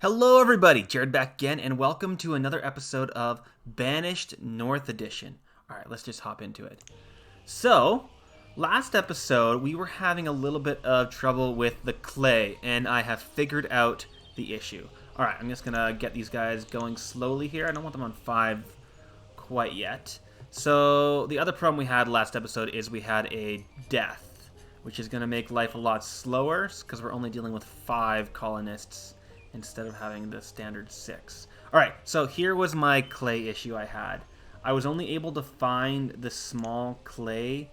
Hello, everybody. Jared back again, and welcome to another episode of Banished North Edition. All right, let's just hop into it. So, last episode, we were having a little bit of trouble with the clay, and I have figured out the issue. All right, I'm just going to get these guys going slowly here. I don't want them on 5 quite yet. So, the other problem we had last episode is we had a death, which is going to make life a lot slower because we're only dealing with 5 colonists instead of having the standard 6. Alright, so here was my clay issue I had. I was only able to find the small clay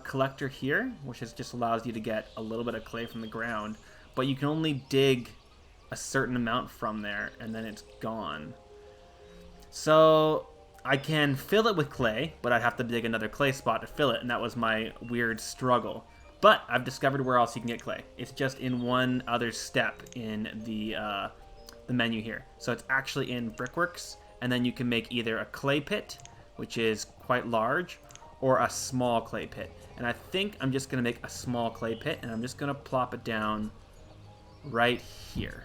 collector here, which just allows you to get a little bit of clay from the ground, but you can only dig a certain amount from there, and then it's gone. So I can fill it with clay, but I'd have to dig another clay spot to fill it, and that was my weird struggle. But I've discovered where else you can get clay. It's just in one other step in the menu here. So it's actually in Brickworks, and then you can make either a clay pit, which is quite large, or a small clay pit. And I think I'm just going to make a small clay pit, and I'm just going to plop it down right here.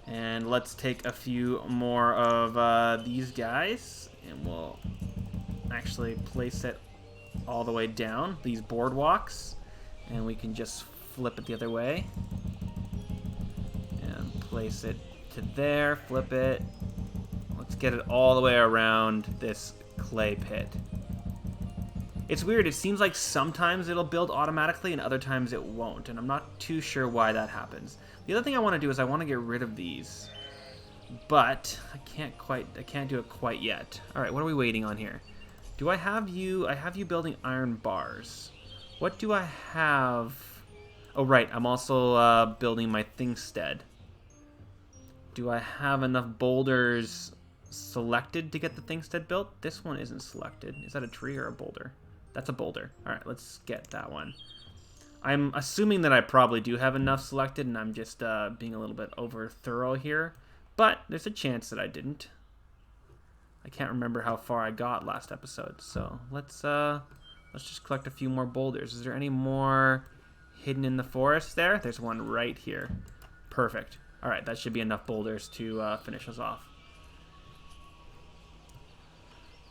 And let's take a few more of these guys, and we'll actually place it all the way down, these boardwalks, and we can just flip it the other way and place it to there, flip it. Let's get it all the way around this clay pit. It's weird, it seems like sometimes it'll build automatically and other times it won't, and I'm not too sure why that happens. The other thing I want to do is I want to get rid of these, but I can't do it quite yet. Alright, what are we waiting on here? Do I have you? I have you building iron bars. What do I have? Oh, right. I'm also building my thingstead. Do I have enough boulders selected to get the thingstead built? This one isn't selected. Is that a tree or a boulder? That's a boulder. All right, let's get that one. I'm assuming that I probably do have enough selected, and I'm just being a little bit over thorough here. But there's a chance that I didn't. I can't remember how far I got last episode, so let's just collect a few more boulders. Is there any more hidden in the forest there? There's one right here. Perfect. All right, that should be enough boulders to finish us off.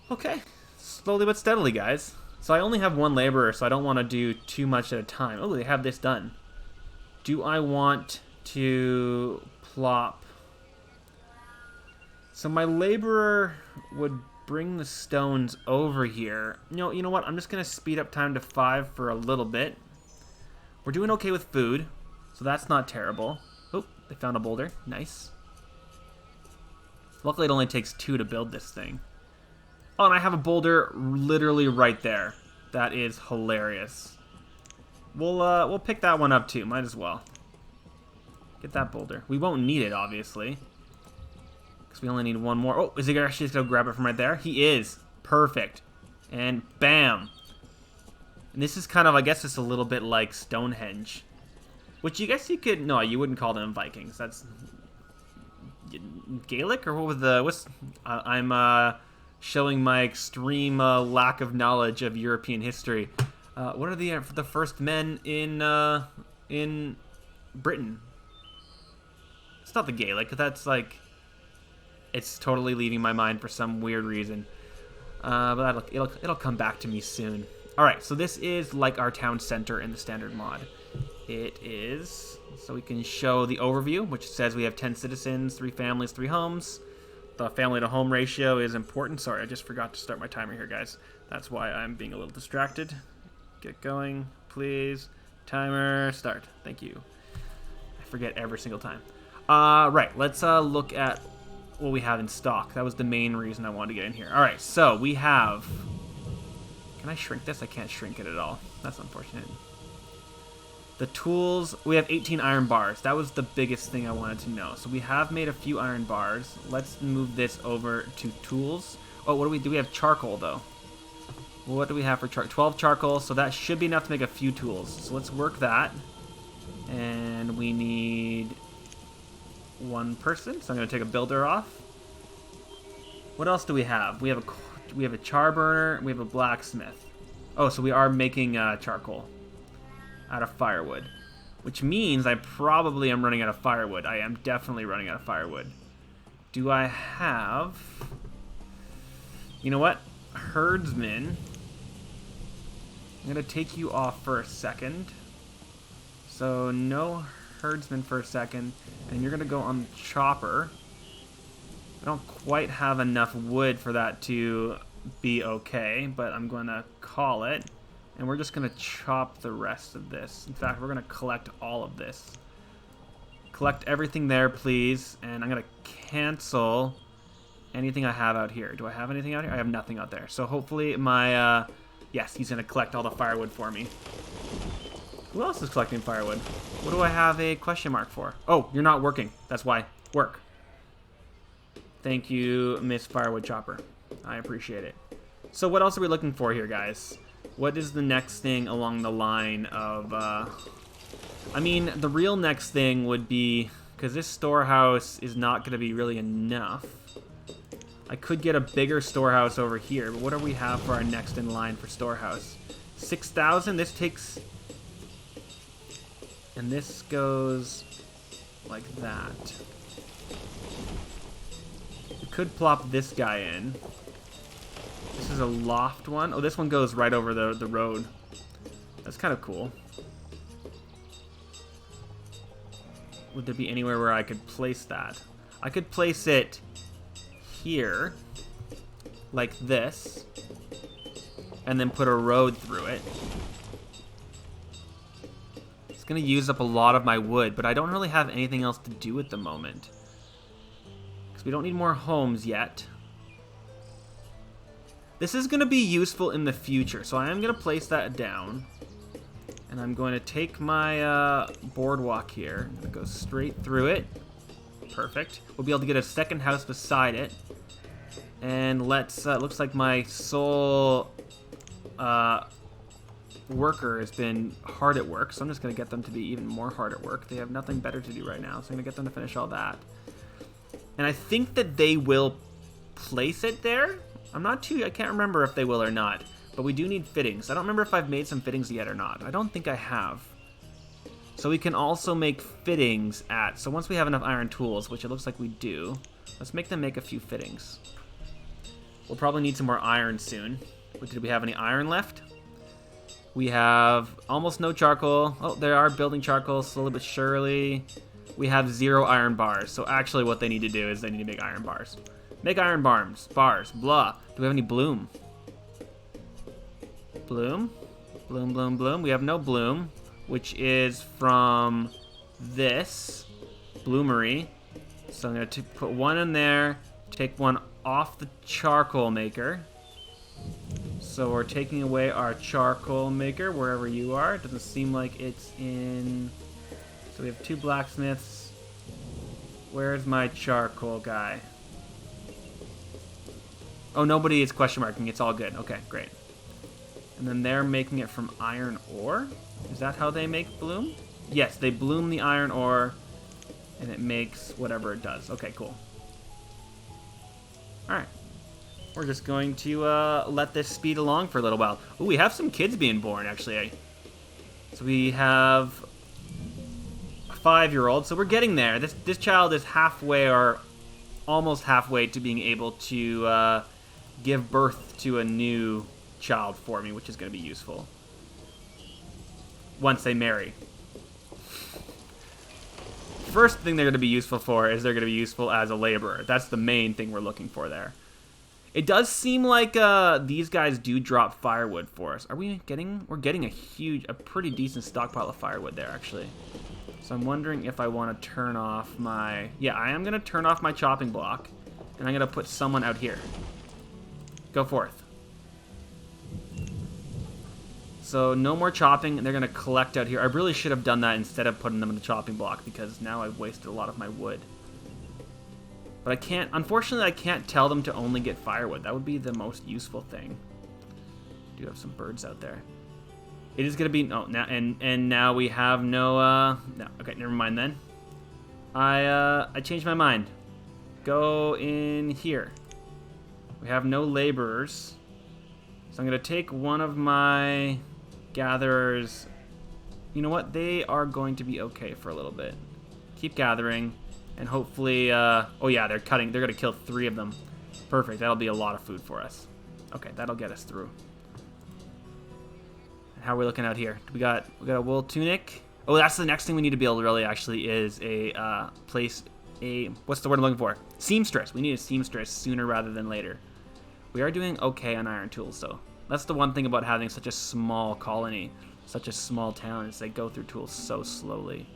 Okay, slowly but steadily, guys. So I only have one laborer, so I don't want to do too much at a time. Oh, they have this done. Do I want to plop? So my laborer would bring the stones over here. You know what? I'm just going to speed up time to 5 for a little bit. We're doing okay with food, so that's not terrible. Oh, they found a boulder. Nice. Luckily, it only takes 2 to build this thing. Oh, and I have a boulder literally right there. That is hilarious. We'll pick that one up too. Might as well. Get that boulder. We won't need it, obviously, because we only need one more. Oh, is he actually just going to grab it from right there? He is. Perfect. And bam. And this is kind of, I guess it's a little bit like Stonehenge. Which you guess you could... No, you wouldn't call them Vikings. That's... Gaelic? Or what was the... I'm showing my extreme lack of knowledge of European history. What are the first men in Britain? It's not the Gaelic. That's like... It's totally leaving my mind for some weird reason. But it'll come back to me soon. Alright, so this is like our town center in the standard mod. It is... So we can show the overview, which says we have 10 citizens, 3 families, 3 homes. The family to home ratio is important. Sorry, I just forgot to start my timer here, guys. That's why I'm being a little distracted. Get going, please. Timer, start. Thank you. I forget every single time. Right, let's look at what we have in stock. That was the main reason I wanted to get in here. Alright, so we have... Can I shrink this? I can't shrink it at all. That's unfortunate. The tools, we have 18 iron bars. That was the biggest thing I wanted to know. So we have made a few iron bars. Let's move this over to tools. Oh, what do? We have charcoal, though. What do we have for 12 charcoal, so that should be enough to make a few tools. So let's work that. And we need 1 person, so I'm going to take a builder off. What else do we have? We have a char burner, we have a blacksmith. Oh, so we are making charcoal out of firewood. which means I probably am running out of firewood. I am definitely running out of firewood. Do I have... You know what? Herdsman. I'm going to take you off for a second. So no herdsman for a second. And you're going to go on the chopper. I don't quite have enough wood for that to be okay, but I'm going to call it. And we're just going to chop the rest of this. In fact, we're going to collect all of this. Collect everything there, please. And I'm going to cancel anything I have out here. Do I have anything out here? I have nothing out there. So hopefully my... yes, he's going to collect all the firewood for me. Who else is collecting firewood? What do I have a question mark for? Oh, you're not working. That's why. Work. Thank you, Miss Firewood Chopper. I appreciate it. So what else are we looking for here, guys? What is the next thing along the line of... I mean, the real next thing would be... Because this storehouse is not going to be really enough. I could get a bigger storehouse over here, but what do we have for our next in line for storehouse? 6,000? This takes... And this goes like that. We could plop this guy in. This is a loft one. Oh, this one goes right over the road. That's kind of cool. Would there be anywhere where I could place that? I could place it here, like this, and then put a road through it. It's going to use up a lot of my wood, but I don't really have anything else to do at the moment. Because we don't need more homes yet. This is going to be useful in the future, so I am going to place that down. And I'm going to take my boardwalk here. I'm going to go straight through it. Perfect. We'll be able to get a second house beside it. And let's, looks like my sole worker has been hard at work, so I'm just going to get them to be even more hard at work. They have nothing better to do right now, so I'm going to get them to finish all that. And I think that they will place it there. I can't remember if they will or not, but we do need fittings. I don't remember if I've made some fittings yet or not. I don't think I have. So we can also make fittings so once we have enough iron tools, which it looks like we do, let's make them make a few fittings. We'll probably need some more iron soon. Did we have any iron left? We have almost no charcoal. Oh, they are building charcoal slowly but surely. We have 0 iron bars. So actually what they need to do is they need to make iron bars. Make iron bars, blah. Do we have any bloom? Bloom? Bloom, bloom, bloom. We have no bloom, which is from this bloomery. So I'm going to put one in there, take one off the charcoal maker. So we're taking away our charcoal maker wherever you are. It doesn't seem like it's in... So we have 2 blacksmiths. Where's my charcoal guy? Oh, nobody is question marking. It's all good. Okay, great. And then they're making it from iron ore? Is that how they make bloom? Yes, they bloom the iron ore, and it makes whatever it does. Okay, cool. Alright. We're just going to let this speed along for a little while. Ooh, we have some kids being born, actually. So we have a 5-year-old, so we're getting there. This child is halfway or almost halfway to being able to give birth to a new child for me, which is going to be useful once they marry. First thing they're going to be useful for is they're going to be useful as a laborer. That's the main thing we're looking for there. It does seem like these guys do drop firewood for us. We're getting a pretty decent stockpile of firewood there, actually. So I'm wondering if I want to turn off my... Yeah, I am going to turn off my chopping block, and I'm going to put someone out here. Go forth. So no more chopping, and they're going to collect out here. I really should have done that instead of putting them in the chopping block, because now I've wasted a lot of my wood. But I can't, unfortunately, I can't tell them to only get firewood. That would be the most useful thing. I do have some birds out there. It is going to be, no, now, and now we have no, no, okay, never mind then. I changed my mind. Go in here. We have no laborers. So I'm going to take one of my gatherers You know what? They are going to be okay for a little bit. Keep gathering, and hopefully, oh yeah, they're cutting. They're gonna kill 3 of them. Perfect. That'll be a lot of food for us. Okay, that'll get us through. And how are we looking out here? We got a wool tunic. Oh, that's the next thing we need to build. Really, actually, is a what's the word I'm looking for? Seamstress. We need a seamstress sooner rather than later. We are doing okay on iron tools, though. That's the one thing about having such a small colony, such a small town, is they go through tools so slowly.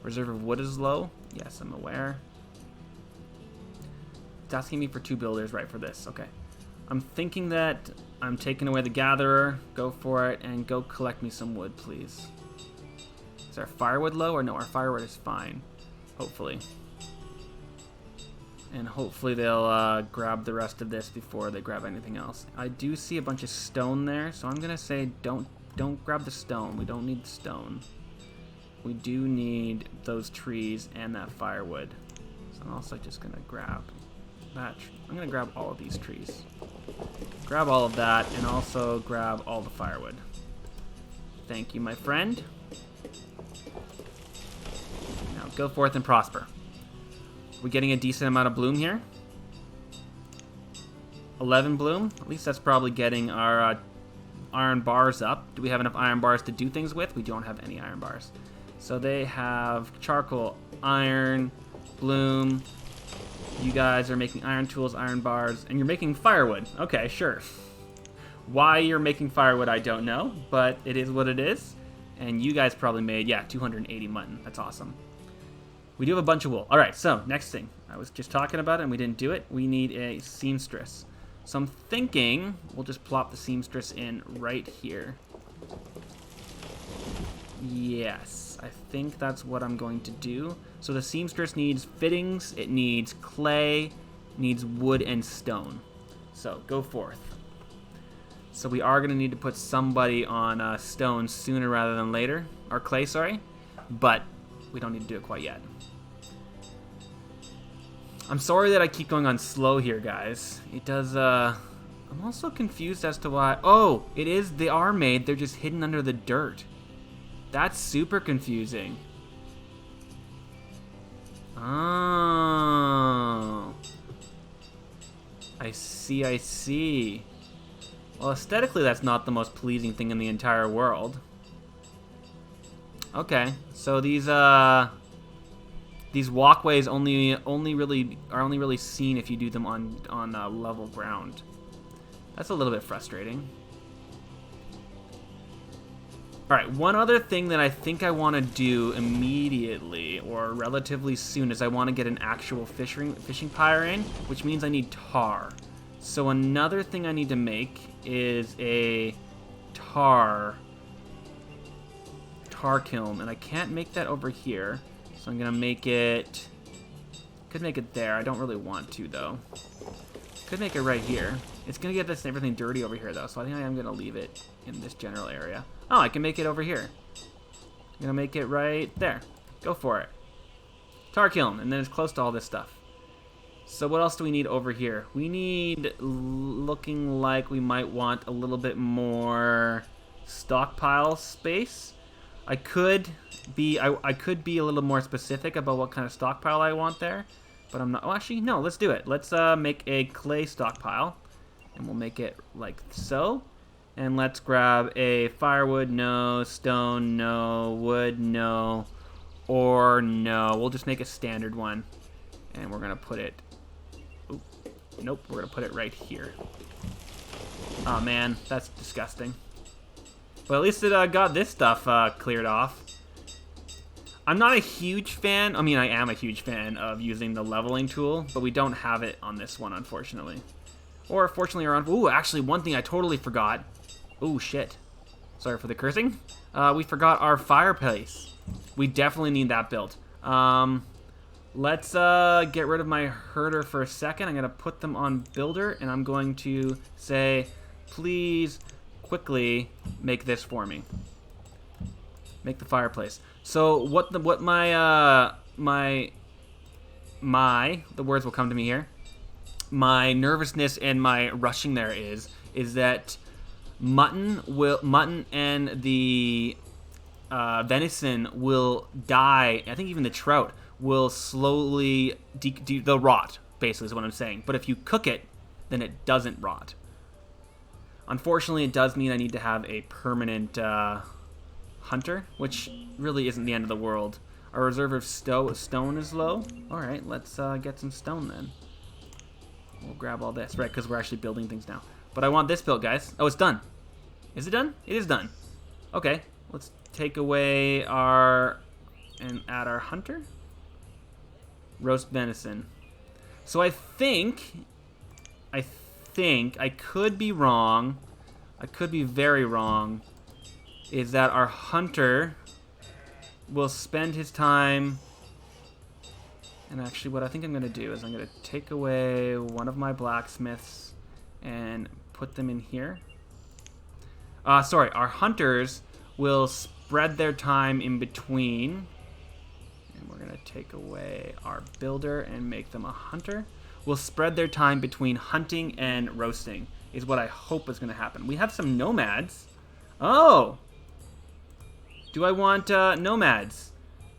Reserve of wood is low. Yes, I'm aware. It's asking me for 2 builders right for this. Okay. I'm thinking that I'm taking away the gatherer. Go for it and go collect me some wood, please. Is our firewood low or no? Our firewood is fine. Hopefully. And hopefully they'll grab the rest of this before they grab anything else. I do see a bunch of stone there, so I'm gonna say don't grab the stone. We don't need stone. We do need those trees and that firewood. So I'm also just gonna grab that. I'm gonna grab all of these trees. Grab all of that and also grab all the firewood. Thank you, my friend. Now go forth and prosper. We're getting a decent amount of bloom here. 11 bloom. At least that's probably getting our iron bars up. Do we have enough iron bars to do things with? We don't have any iron bars. So they have charcoal, iron, bloom. You guys are making iron tools, iron bars, and you're making firewood. Okay, sure. Why you're making firewood, I don't know, but it is what it is. And you guys probably made, yeah, 280 mutton. That's awesome. We do have a bunch of wool. All right, so next thing. I was just talking about it and we didn't do it. We need a seamstress. So I'm thinking we'll just plop the seamstress in right here. Yes, I think that's what I'm going to do. So the seamstress needs fittings, it needs clay, needs wood and stone. So go forth. So we are going to need to put somebody on stone sooner rather than later. Or clay, sorry. But we don't need to do it quite yet. I'm sorry that I keep going on slow here, guys. It does, I'm also confused as to why... Oh, it is, they are made, they're just hidden under the dirt. That's super confusing. Oh. I see, I see. Well, aesthetically, that's not the most pleasing thing in the entire world. Okay, so these walkways are only really seen if you do them on level ground. That's a little bit frustrating. All right, one other thing that I think I want to do immediately or relatively soon is I want to get an actual fishing pyre in, which means I need tar. So another thing I need to make is a tar kiln, and I can't make that over here. So I'm gonna make it, could make it there. I don't really want to though. Could make it right here. It's gonna get this everything dirty over here though, so I think I am gonna leave it in this general area. Oh, I can make it over here. I'm gonna make it right there. Go for it. Tar kiln, and then it's close to all this stuff. So what else do we need over here? We need, looking like we might want a little bit more stockpile space. I could be a little more specific about what kind of stockpile I want there, but I'm not. Oh, actually, no. Let's do it. Let's make a clay stockpile, and we'll make it like so. And let's grab a firewood, no, stone, no, wood, no, or no. We'll just make a standard one, and we're gonna put it. Oop, nope, we're gonna put it right here. Oh man, that's disgusting. But at least it got this stuff cleared off. I'm not a huge fan. I mean, I am a huge fan of using the leveling tool, but we don't have it on this one, unfortunately. Or fortunately, or ooh, actually, one thing I totally forgot. Ooh, shit. Sorry for the cursing. We forgot our fireplace. We definitely need that built. Let's get rid of my herder for a second. I'm gonna put them on builder, and I'm going to say, please quickly make this for me. Make the fireplace. So what my the words will come to me here. My nervousness and my rushing there is that mutton and the venison will die. I think even the trout will slowly they'll rot. Basically, is what I'm saying. But if you cook it, then it doesn't rot. Unfortunately, it does mean I need to have a permanent hunter, which really isn't the end of the world. Our reserve of stone is low. All right, let's get some stone then. We'll grab all this, right? Because we're actually building things now. But I want this built, guys. Oh, it's done. Is it done? It is done. Okay, let's take away our and add our hunter. Roast venison. So I think I could be wrong. I could be very wrong. Is that our hunter will spend his time. And actually, what I think I'm going to do is I'm going to take away one of my blacksmiths and put them in here. Sorry, our hunters will spread their time in between. And we're going to take away our builder and make them a hunter. We'll spread their time between hunting and roasting, is what I hope is going to happen. We have some nomads. Oh! Do I want nomads?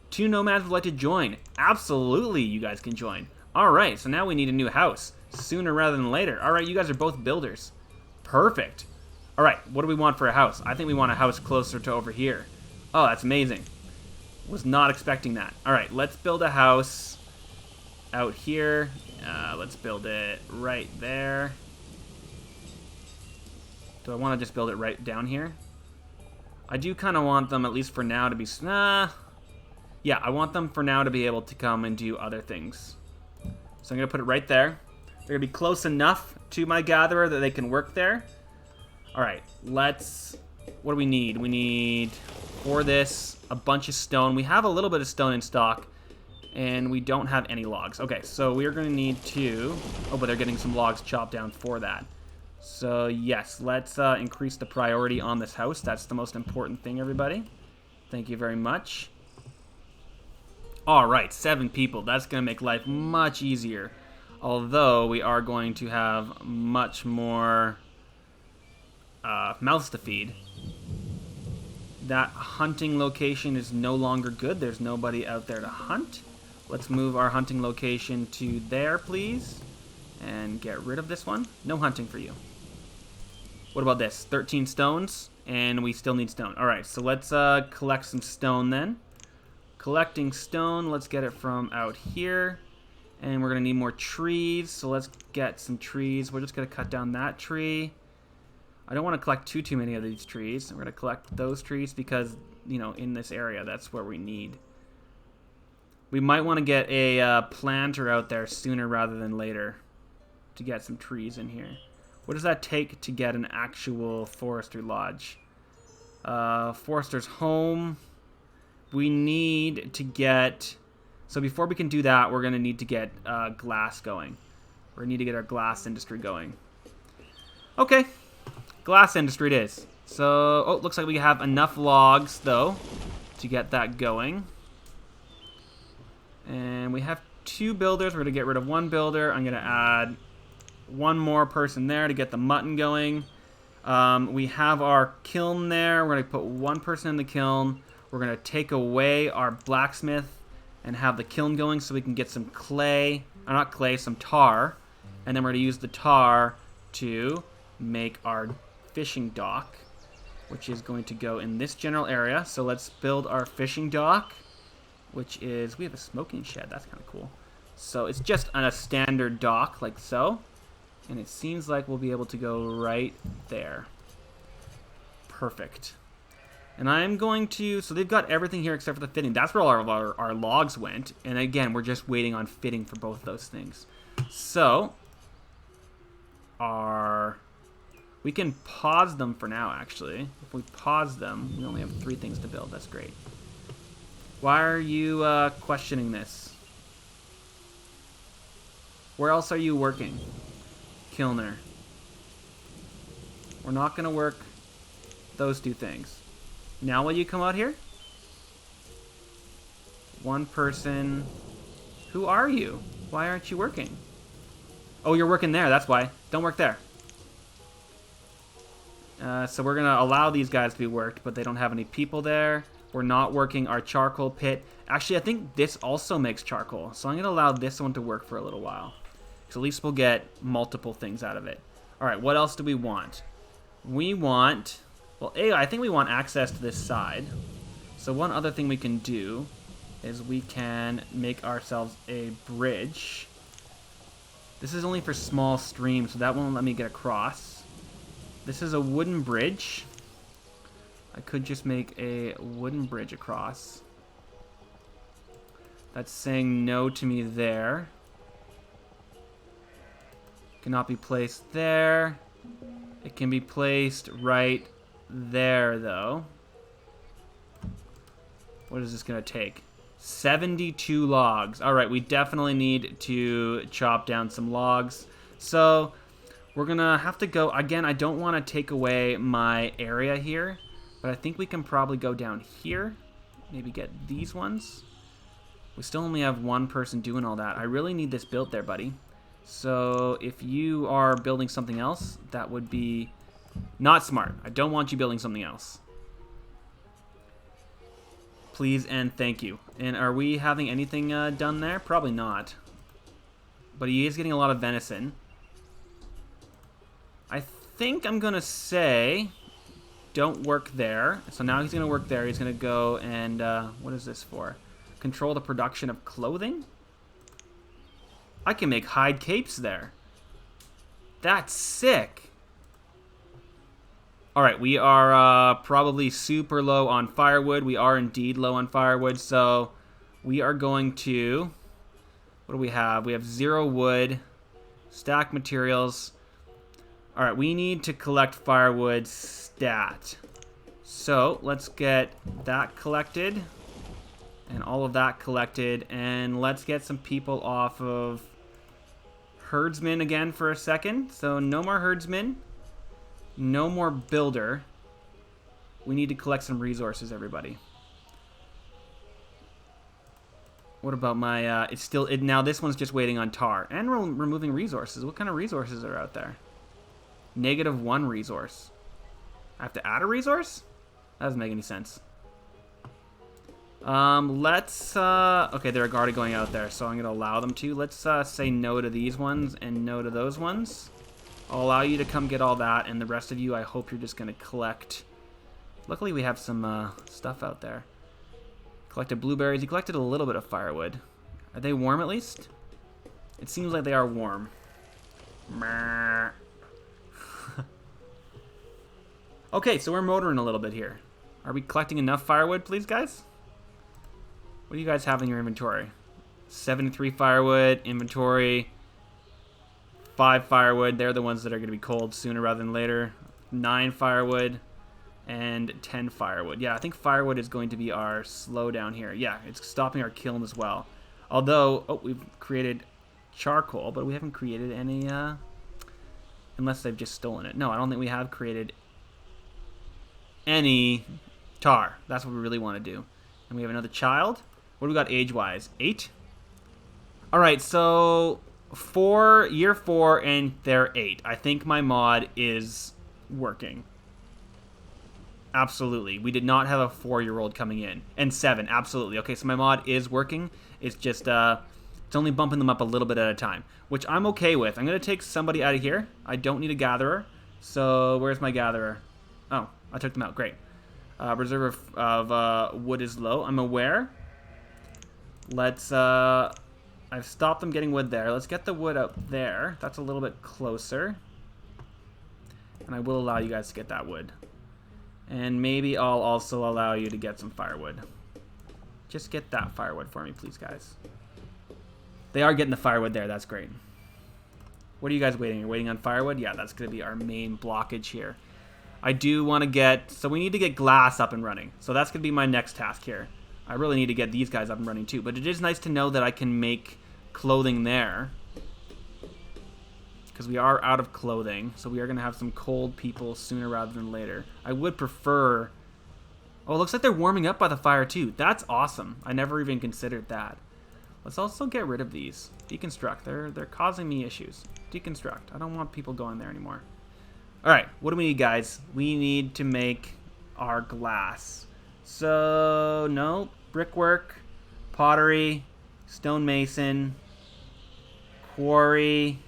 2 nomads would like to join. Absolutely, you guys can join. All right, so now we need a new house. Sooner rather than later. All right, you guys are both builders. Perfect. All right, what do we want for a house? I think we want a house closer to over here. Oh, that's amazing. Was not expecting that. All right, let's build a house out here. Let's build it right there. Do I want to just build it right down here? I do kind of want them, at least for now, to be... yeah, I want them for now to be able to come and do other things. So I'm going to put it right there. They're going to be close enough to my gatherer that they can work there. All right, let's... What do we need? We need, for this, a bunch of stone. We have a little bit of stone in stock, and we don't have any logs. Okay, so we are going to need to... Oh, but they're getting some logs chopped down for that. So, yes, let's increase the priority on this house. That's the most important thing, everybody. Thank you very much. All right, 7 people. That's going to make life much easier. Although, we are going to have much more mouths to feed. That hunting location is no longer good. There's nobody out there to hunt. Let's move our hunting location to there, please. And get rid of this one. No hunting for you. What about this? 13 stones, and we still need stone. All right, so let's collect some stone then. Collecting stone, let's get it from out here. And we're going to need more trees, so let's get some trees. We're just going to cut down that tree. I don't want to collect too many of these trees. We're going to collect those trees because, you know, in this area, that's where we need. We might want to get a planter out there sooner rather than later to get some trees in here. What does that take to get an actual forestry lodge? Forester's home. We need to get... So before we can do that, we're going to need to get glass going. We're going to need to get our glass industry going. Okay. Glass industry it is. So, oh, looks like we have enough logs, though, to get that going. And we have 2 builders. We're going to get rid of 1 builder. I'm going to add 1 more person there to get the mutton going. We have our kiln there. We're going to put 1 person in the kiln. We're going to take away our blacksmith and have the kiln going so we can get some clay. Not clay, some tar. And then we're going to use the tar to make our fishing dock, which is going to go in this general area. So let's build our fishing dock, which is... We have a smoking shed. That's kind of cool. So it's just on a standard dock like so. And it seems like we'll be able to go right there. Perfect. And I'm going to... So they've got everything here except for the fitting. That's where all our logs went. And again, we're just waiting on fitting for both those things. So, we can pause them for now, actually. If we pause them, we only have 3 things to build. That's great. Why are you questioning this? Where else are you working? Kilner. We're not going to work those 2 things. Now will you come out here? 1 person. Who are you? Why aren't you working? Oh, you're working there. That's why. Don't work there. So we're going to allow these guys to be worked, but they don't have any people there. We're not working our charcoal pit. Actually, I think this also makes charcoal. So I'm going to allow this one to work for a little while. So at least we'll get multiple things out of it. All right, what else do we want? We want... Well, I think we want access to this side. So one other thing we can do is we can make ourselves a bridge. This is only for small streams, so that won't let me get across. This is a wooden bridge. I could just make a wooden bridge across. That's saying no to me there. Cannot be placed there. It can be placed right there, though. What is this going to take? 72 logs. All right, we definitely need to chop down some logs. So we're going to have to go... Again, I don't want to take away my area here, but I think we can probably go down here. Maybe get these ones. We still only have one person doing all that. I really need this built there, buddy. So if you are building something else, that would be not smart. I don't want you building something else. Please and thank you. And are we having anything done there? Probably not. But he is getting a lot of venison. I think I'm going to say don't work there. So now he's going to work there. He's going to go and... what is this for? Control the production of clothing? I can make hide capes there. That's sick. Alright, we are probably super low on firewood. We are indeed low on firewood, so we are going to... What do we have? We have 0 wood, stack materials. Alright, we need to collect firewood stat. So, let's get that collected. And all of that collected. And let's get some people off of herdsman again for a second. So, no more herdsman. No more builder. We need to collect some resources, everybody. What about my... it's still... now this one's just waiting on tar. And we're removing resources. What kind of resources are out there? -1 resource. I have to add a resource? That doesn't make any sense. Let's... okay, they're already going out there, so I'm going to allow them to. Let's say no to these ones and no to those ones. I'll allow you to come get all that, and the rest of you, I hope you're just going to collect. Luckily, we have some stuff out there. Collected blueberries. He collected a little bit of firewood. Are they warm at least? It seems like they are warm. Okay, so we're motoring a little bit here. Are we collecting enough firewood, please, guys? What do you guys have in your inventory? 73 firewood, inventory... 5 firewood. They're the ones that are going to be cold sooner rather than later. 9 firewood and 10 firewood. Yeah, I think firewood is going to be our slowdown here. Yeah, it's stopping our kiln as well. Although, oh, we've created charcoal, but we haven't created any, unless they've just stolen it. No, I don't think we have created any tar. That's what we really want to do. And we have another child. What do we got age-wise? 8? All right, so... year 4 and they're 8. I think my mod is working. Absolutely. We did not have a 4-year-old coming in. And 7, absolutely. Okay, so my mod is working. It's just, it's only bumping them up a little bit at a time, which I'm okay with. I'm going to take somebody out of here. I don't need a gatherer. So where's my gatherer? Oh, I took them out. Great. Reserve of wood is low. I'm aware. Let's, I've stopped them getting wood there. Let's get the wood up there. That's a little bit closer. And I will allow you guys to get that wood. And maybe I'll also allow you to get some firewood. Just get that firewood for me, please, guys. They are getting the firewood there. That's great. What are you guys waiting? You're waiting on firewood? Yeah, that's going to be our main blockage here. I do want to get... So we need to get glass up and running. So that's going to be my next task here. I really need to get these guys up and running too. But it is nice to know that I can make clothing there. Because we are out of clothing. So we are going to have some cold people sooner rather than later. I would prefer... Oh, it looks like they're warming up by the fire too. That's awesome. I never even considered that. Let's also get rid of these. Deconstruct. They're causing me issues. Deconstruct. I don't want people going there anymore. Alright, what do we need, guys? We need to make our glass. So, no. Brickwork, pottery, stonemason, quarry,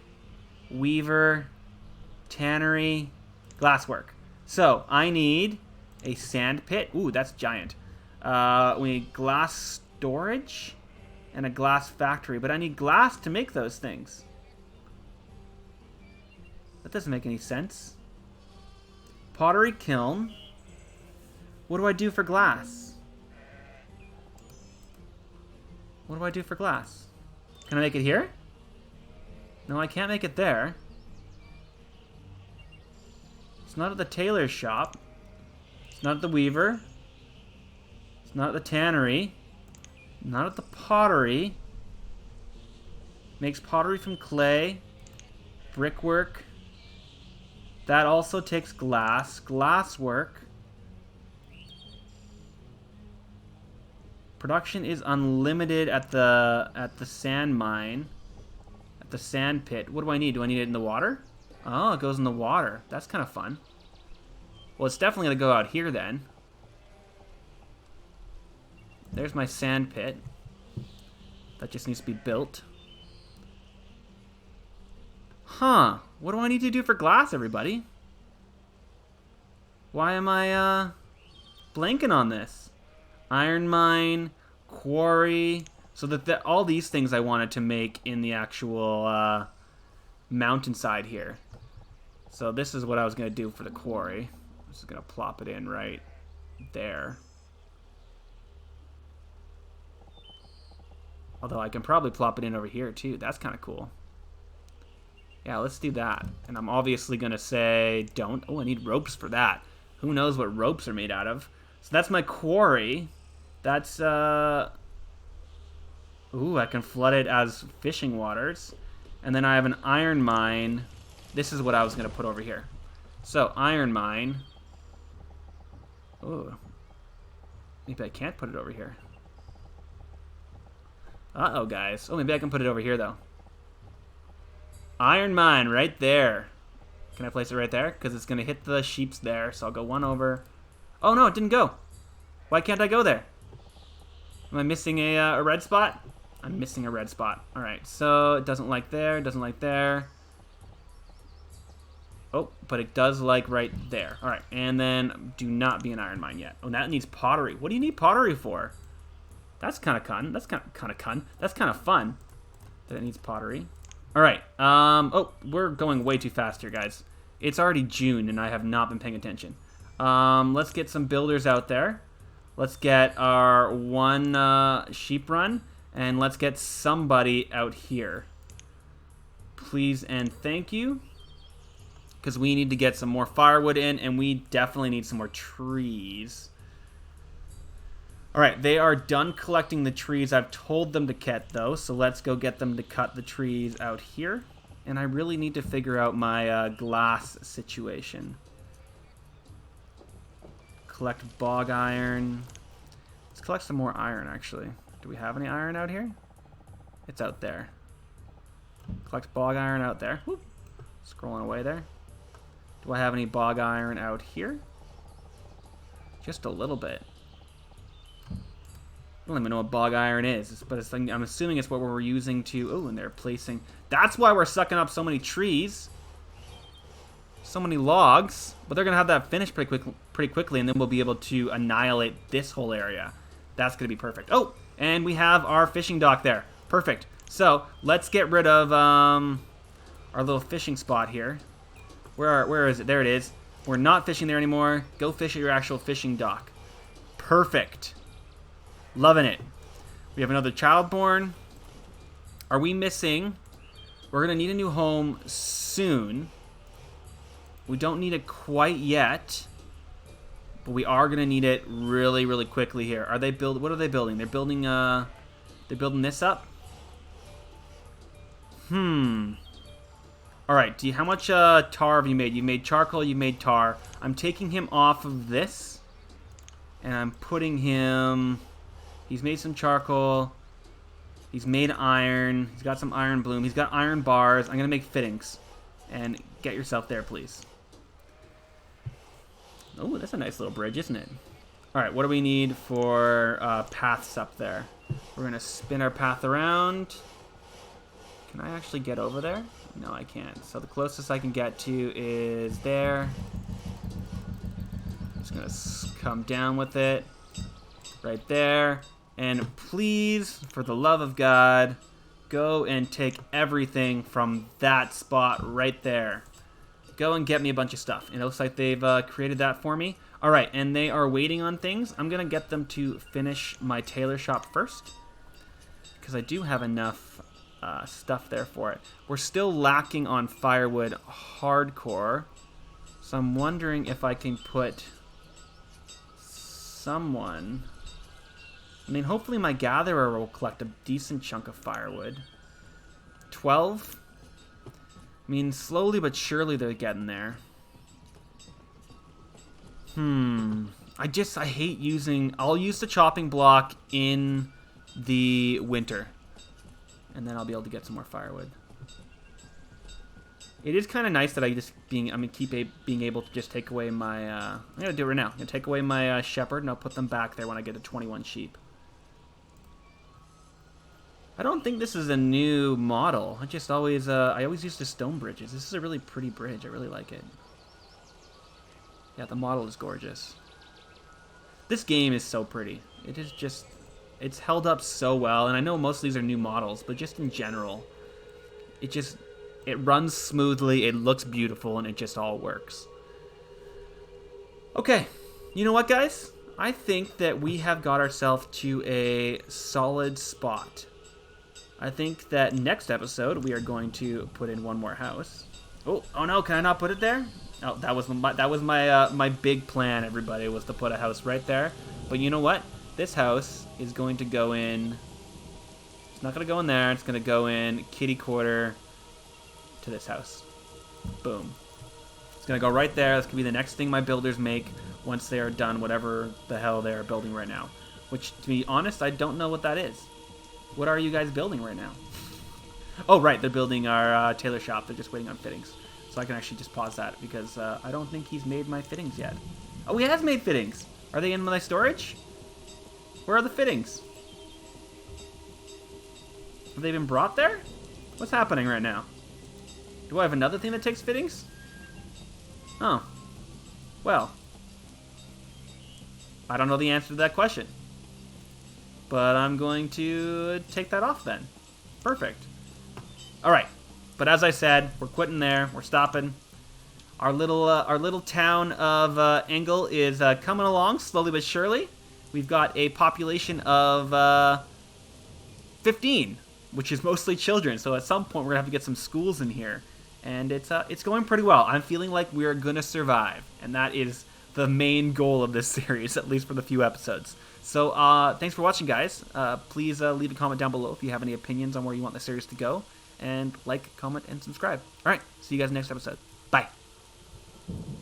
weaver, tannery, glasswork. So, I need a sand pit. Ooh, that's giant. We need glass storage and a glass factory. But I need glass to make those things. That doesn't make any sense. Pottery kiln. What do I do for glass? What do I do for glass? Can I make it here? No, I can't make it there. It's not at the tailor's shop. It's not at the weaver. It's not at the tannery. Not at the pottery. Makes pottery from clay. Brickwork. That also takes glass. Glasswork. Production is unlimited at the sand mine. At the sand pit. What do I need? Do I need it in the water? Oh, it goes in the water. That's kind of fun. Well, it's definitely going to go out here then. There's my sand pit. That just needs to be built. Huh. What do I need to do for glass, everybody? Why am I blanking on this? Iron mine, quarry. So that all these things I wanted to make in the actual mountainside here. So this is what I was going to do for the quarry. I'm just going to plop it in right there. Although I can probably plop it in over here too. That's kind of cool. Yeah, let's do that. And I'm obviously going to say don't. Oh, I need ropes for that. Who knows what ropes are made out of. So that's my quarry. That's, ooh, I can flood it as fishing waters. And then I have an iron mine. This is what I was going to put over here. So, iron mine. Ooh. Maybe I can't put it over here. Uh-oh, guys. Oh, maybe I can put it over here, though. Iron mine right there. Can I place it right there? Because it's going to hit the sheeps there. So I'll go one over. Oh, no, it didn't go. Why can't I go there? Am I missing a red spot? I'm missing a red spot. All right, so it doesn't like there. It doesn't like there. Oh, but it does like right there. All right, and then do not be an iron mine yet. Oh, that needs pottery. What do you need pottery for? That's kind of fun. That's kind of fun that it needs pottery. All right. Oh, we're going way too fast here, guys. It's already June, and I have not been paying attention. Let's get some builders out there. Let's get our one sheep run, and let's get somebody out here. Please and thank you. Because we need to get some more firewood in, and we definitely need some more trees. All right, they are done collecting the trees I've told them to cut, though, so let's go get them to cut the trees out here. And I really need to figure out my glass situation. Collect bog iron. Let's collect some more iron, actually. Do we have any iron out here? It's out there. Collect bog iron out there. Whoop. Scrolling away there. Do I have any bog iron out here? Just a little bit. I don't even know what bog iron is, but it's like, I'm assuming it's what we're using to... Oh, and they're placing... That's why we're sucking up so many trees. So many logs. But they're going to have that finished pretty quickly, and then we'll be able to annihilate this whole area. That's going to be perfect. Oh, and we have our fishing dock there. Perfect. So, let's get rid of our little fishing spot here. Where is it? There it is. We're not fishing there anymore. Go fish at your actual fishing dock. Perfect. Loving it. We have another child born. Are we missing? We're going to need a new home soon. We don't need it quite yet. But we are going to need it really, really quickly here. Are they what are they building? They're building this up? All right, how much tar have you made? You made charcoal, you made tar. I'm taking him off of this. And I'm putting him... He's made some charcoal. He's made iron. He's got some iron bloom. He's got iron bars. I'm going to make fittings. And get yourself there, please. Oh, that's a nice little bridge, isn't it? All right, what do we need for paths up there? We're going to spin our path around. Can I actually get over there? No, I can't. So the closest I can get to is there. Just going to come down with it. Right there. And please, for the love of God, go and take everything from that spot right there. Go and get me a bunch of stuff. It looks like they've created that for me. All right, and they are waiting on things. I'm going to get them to finish my tailor shop first, because I do have enough stuff there for it. We're still lacking on firewood hardcore, so I'm wondering if I can put someone... I mean, hopefully my gatherer will collect a decent chunk of firewood. 12? I mean, slowly but surely they're getting there. I hate using... I'll use the chopping block in the winter. And then I'll be able to get some more firewood. It is kind of nice that keep being able to just take away my... I'm going to do it right now. I'm going to take away my shepherd, and I'll put them back there when I get to 21 sheep. I don't think this is a new model. I always used the stone bridges. This is a really pretty bridge. I really like it. Yeah, the model is gorgeous. This game is so pretty. It is just... It's held up so well, and I know most of these are new models, but just in general, it runs smoothly, it looks beautiful, and it just all works. Okay, you know what, guys? I think that we have got ourselves to a solid spot. I think that next episode we are going to put in one more house. Oh no, can I not put it there? Oh, that was my big plan, everybody, was to put a house right there. But you know what? This house is going to go in... It's not going to go in there. It's going to go in kitty quarter to this house. Boom. It's going to go right there. That's going to be the next thing my builders make once they are done whatever the hell they are building right now. Which, to be honest, I don't know what that is. What are you guys building right now? Oh, right. They're building our tailor shop. They're just waiting on fittings. So I can actually just pause that because I don't think he's made my fittings yet. Oh, he has made fittings. Are they in my storage? Where are the fittings? Have they been brought there? What's happening right now? Do I have another thing that takes fittings? Oh. Well. I don't know the answer to that question. But I'm going to take that off then. Perfect. Alright. But as I said, we're quitting there. We're stopping. Our little town of Engel is coming along slowly but surely. We've got a population of 15, which is mostly children. So at some point, we're going to have to get some schools in here. And it's going pretty well. I'm feeling like we're going to survive. And that is the main goal of this series, at least for the few episodes. So thanks for watching, guys. Please leave a comment down below if you have any opinions on where you want the series to go. And like, comment, and subscribe. All right, see you guys next episode. Bye.